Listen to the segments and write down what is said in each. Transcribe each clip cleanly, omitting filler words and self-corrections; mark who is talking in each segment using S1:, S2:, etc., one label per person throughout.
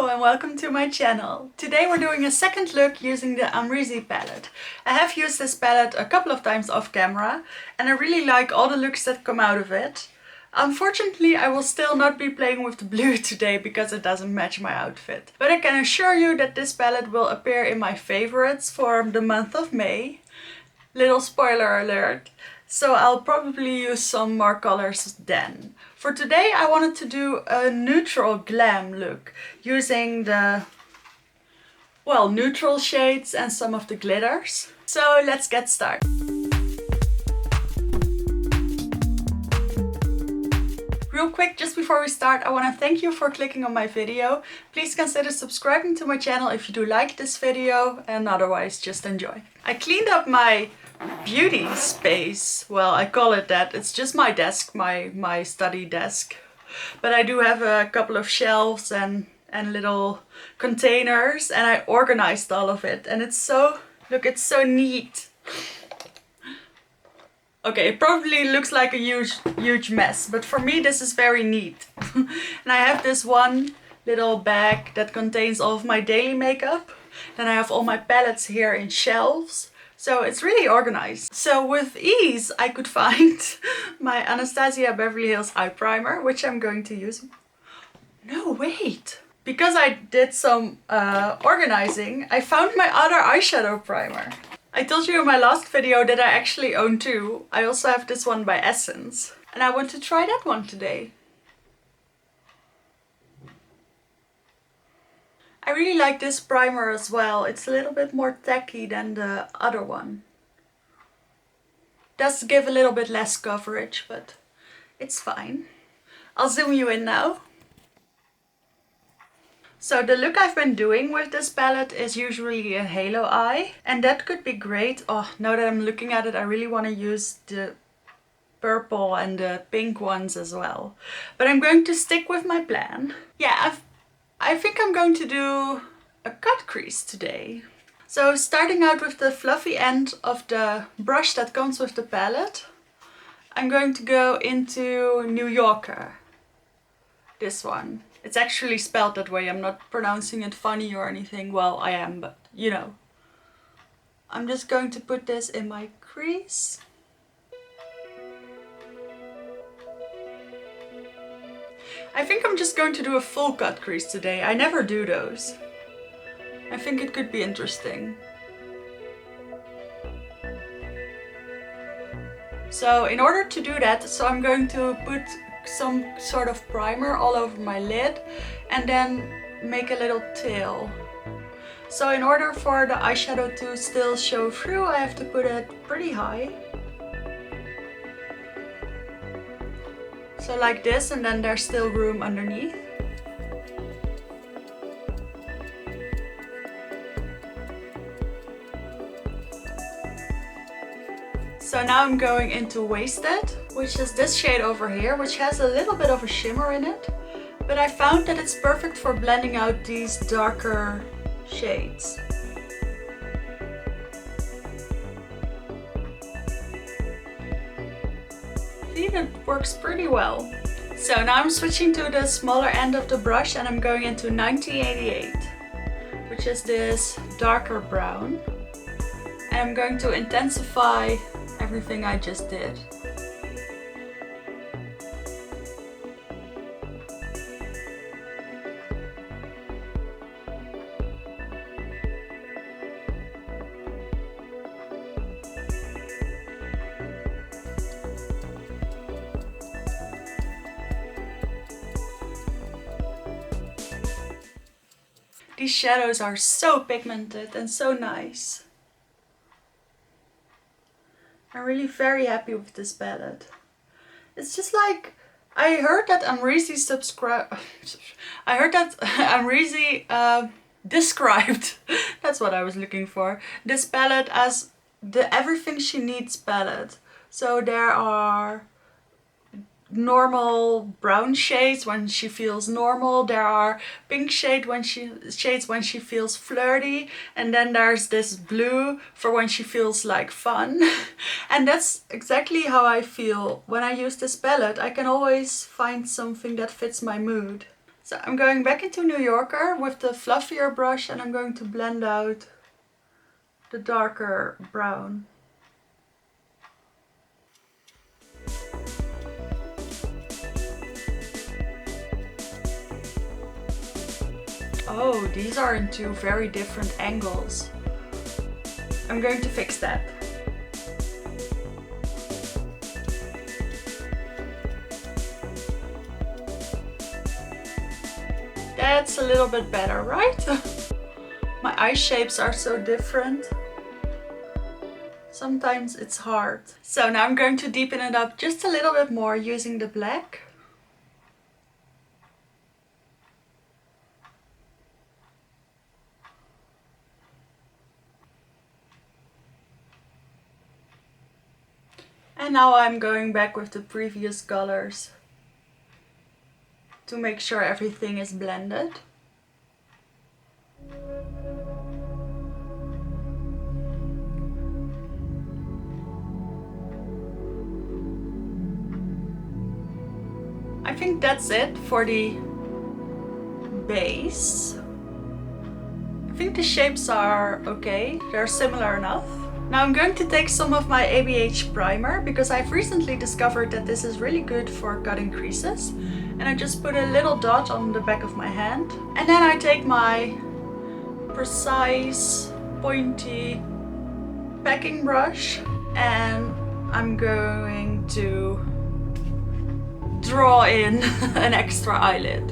S1: Hello and welcome to my channel. Today we're doing a second look using the Amrezy palette. I have used this palette a couple of times off camera and I really like all the looks that come out of it. Unfortunately, I will still not be playing with the blue today because it doesn't match my outfit. But I can assure you that this palette will appear in my favorites for the month of May. Little spoiler alert. So I'll probably use some more colors then. For today I wanted to do a neutral glam look using the, well, neutral shades and some of the glitters. So let's get started. Real quick, just before we start, I want to thank you for clicking on my video. Please consider subscribing to my channel if you do like this video, and otherwise just enjoy. I cleaned up my beauty space. Well, I call it that. It's just my desk, my study desk. But I do have a couple of shelves and little containers, and I organized all of it. And it's so, look, it's so neat. Okay, it probably looks like a huge mess, but for me this is very neat. And I have this one little bag that contains all of my daily makeup. Then I have all my palettes here in shelves. So it's really organized. So with ease I could find my Anastasia Beverly Hills eye primer, which I'm going to use. No, wait. Because I did some organizing, I found my other eyeshadow primer. I told you in my last video that I actually own two. I also have this one by Essence. And I want to try that one today. I really like this primer as well. It's a little bit more tacky than the other one. Does give a little bit less coverage, but it's fine. I'll zoom you in now. So the look I've been doing with this palette is usually a halo eye, and that could be great. Oh, now that I'm looking at it, I really want to use the purple and the pink ones as well. But I'm going to stick with my plan. Yeah, I think I'm going to do a cut crease today. So starting out with the fluffy end of the brush that comes with the palette, I'm going to go into New Yorker. This one. It's actually spelled that way. I'm not pronouncing it funny or anything. Well, I am, but you know. I'm just going to put this in my crease. I think I'm just going to do a full cut crease today. I never do those. I think it could be interesting. So in order to do that, I'm going to put some sort of primer all over my lid and then make a little tail. So in order for the eyeshadow to still show through, I have to put it pretty high. So like this, and then there's still room underneath. So now I'm going into Wasted, which is this shade over here, which has a little bit of a shimmer in it. But I found that it's perfect for blending out these darker shades. See, that works pretty well. So now I'm switching to the smaller end of the brush and I'm going into 1988, which is this darker brown. And I'm going to intensify everything I just did. These shadows are so pigmented and so nice. I'm really very happy with this palette. It's just like, I heard that Amrezy described, that's what I was looking for, this palette as the everything she needs palette. So there are normal brown shades when she feels normal, there are pink shades when she feels flirty, and then there's this blue for when she feels like fun. And that's exactly how I feel when I use this palette. I can always find something that fits my mood. So I'm going back into New Yorker with the fluffier brush and I'm going to blend out the darker brown. Oh, these are in two very different angles. I'm going to fix that. That's a little bit better, right? My eye shapes are so different. Sometimes it's hard. So now I'm going to deepen it up just a little bit more using the black. And now I'm going back with the previous colors to make sure everything is blended. I think that's it for the base. I think the shapes are okay, they're similar enough. Now I'm going to take some of my ABH primer because I've recently discovered that this is really good for cutting creases. And I just put a little dot on the back of my hand. And then I take my precise, pointy packing brush and I'm going to draw in an extra eyelid.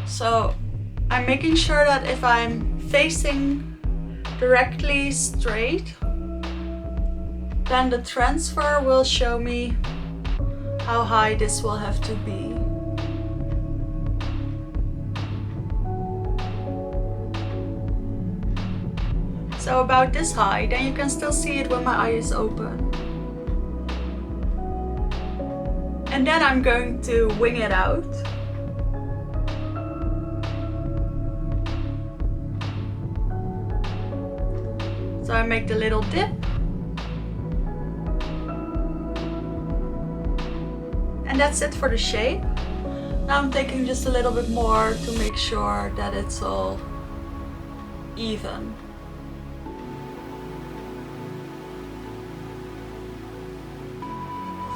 S1: So I'm making sure that if I'm facing directly straight, then the transfer will show me how high this will have to be. So about this high, then you can still see it when my eye is open. And then I'm going to wing it out. So I make the little dip. And that's it for the shape. Now I'm taking just a little bit more to make sure that it's all even.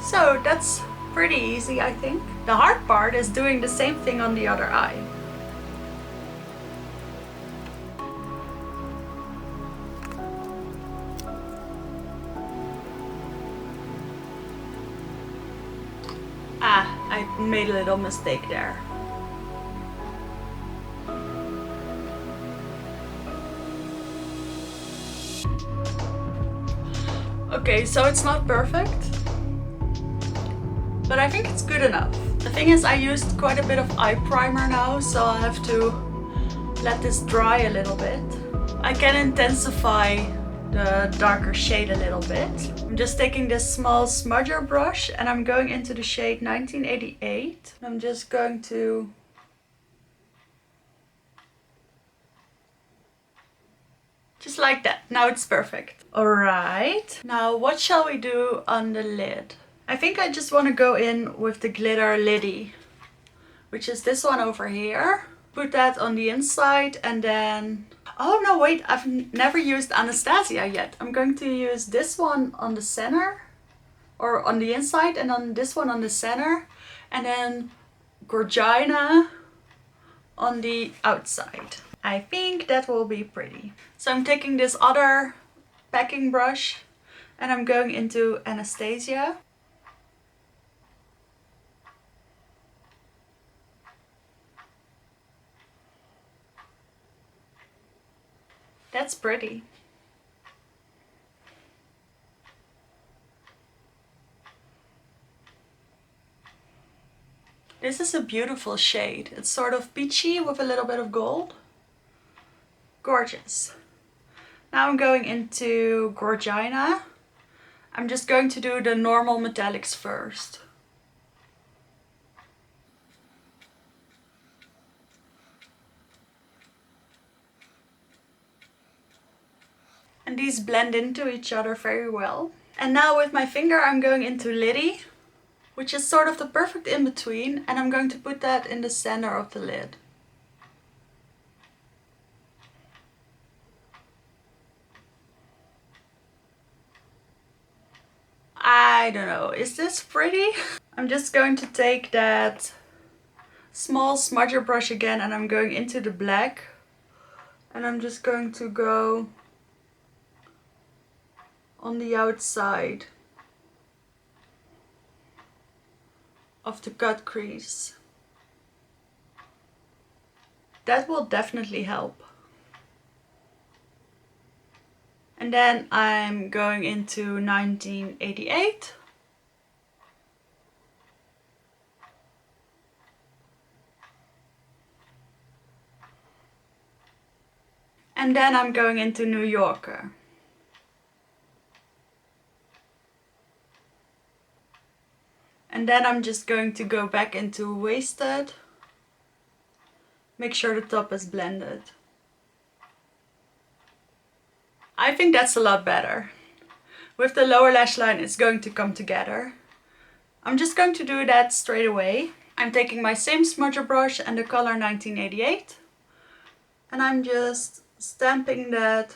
S1: So that's pretty easy, I think. The hard part is doing the same thing on the other eye. I made a little mistake there. Okay, so it's not perfect, but I think it's good enough. The thing is, I used quite a bit of eye primer now, so I have to let this dry a little bit. I can intensify the darker shade a little bit. I'm just taking this small smudger brush and I'm going into the shade 1988. I'm just going to just like that. Now it's perfect. Alright, now what shall we do on the lid? I think I just want to go in with the glitter liddy, which is this one over here. Put that on the inside and then... Oh no, wait, I've never used Anastasia yet. I'm going to use this one on the center, or on the inside, and then this one on the center, and then Guerlain on the outside. I think that will be pretty. So I'm taking this other packing brush and I'm going into Anastasia. That's pretty. This is a beautiful shade. It's sort of peachy with a little bit of gold. Gorgeous. Now I'm going into Guerlain. I'm just going to do the normal metallics first. And these blend into each other very well. And now with my finger I'm going into Liddy, which is sort of the perfect in-between, and I'm going to put that in the center of the lid. I don't know, is this pretty? I'm just going to take that small smudger brush again and I'm going into the black. And I'm just going to go on the outside of the cut crease. That will definitely help. And then I'm going into 1988. And then I'm going into New Yorker. And then I'm just going to go back into Wasted. Make sure the top is blended. I think that's a lot better. With the lower lash line it's going to come together. I'm just going to do that straight away. I'm taking my same smudger brush and the color 1988. And I'm just stamping that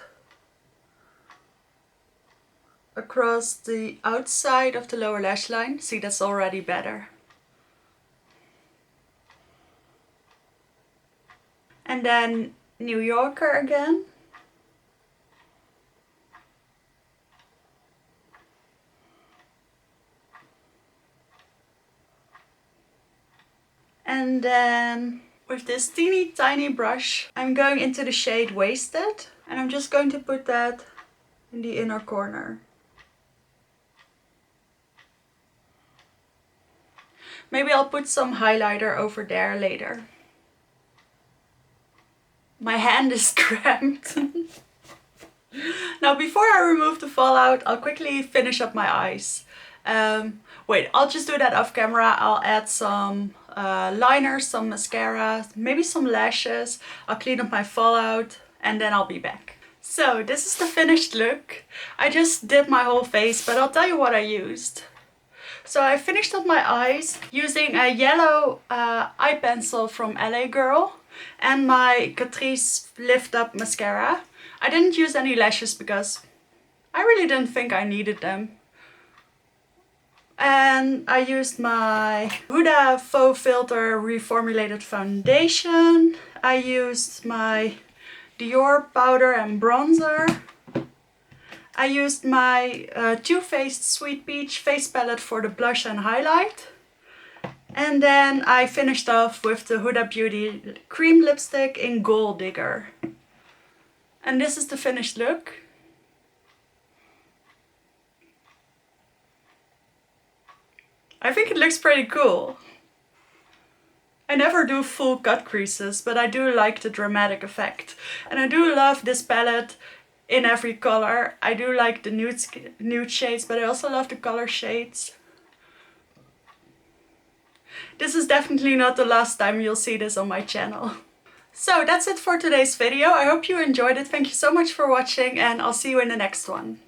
S1: across the outside of the lower lash line. See, that's already better. And then New Yorker again. And then with this teeny tiny brush, I'm going into the shade Wasted. And I'm just going to put that in the inner corner. Maybe I'll put some highlighter over there later. My hand is cramped. Now before I remove the fallout, I'll quickly finish up my eyes. Wait, I'll just do that off camera. I'll add some liner, some mascara, maybe some lashes. I'll clean up my fallout and then I'll be back. So this is the finished look. I just did my whole face, but I'll tell you what I used. So I finished up my eyes using a yellow eye pencil from LA Girl and my Catrice Lift Up mascara. I didn't use any lashes because I really didn't think I needed them. And I used my Huda Faux-filter reformulated foundation. I used my Dior powder and bronzer. I used my Too Faced Sweet Peach face palette for the blush and highlight. And then I finished off with the Huda Beauty cream lipstick in Gold Digger. And this is the finished look. I think it looks pretty cool. I never do full cut creases, but I do like the dramatic effect. And I do love this palette in every color. I do like the nude shades, but I also love the color shades. This is definitely not the last time you'll see this on my channel. So that's it for today's video. I hope you enjoyed it. Thank you so much for watching and I'll see you in the next one.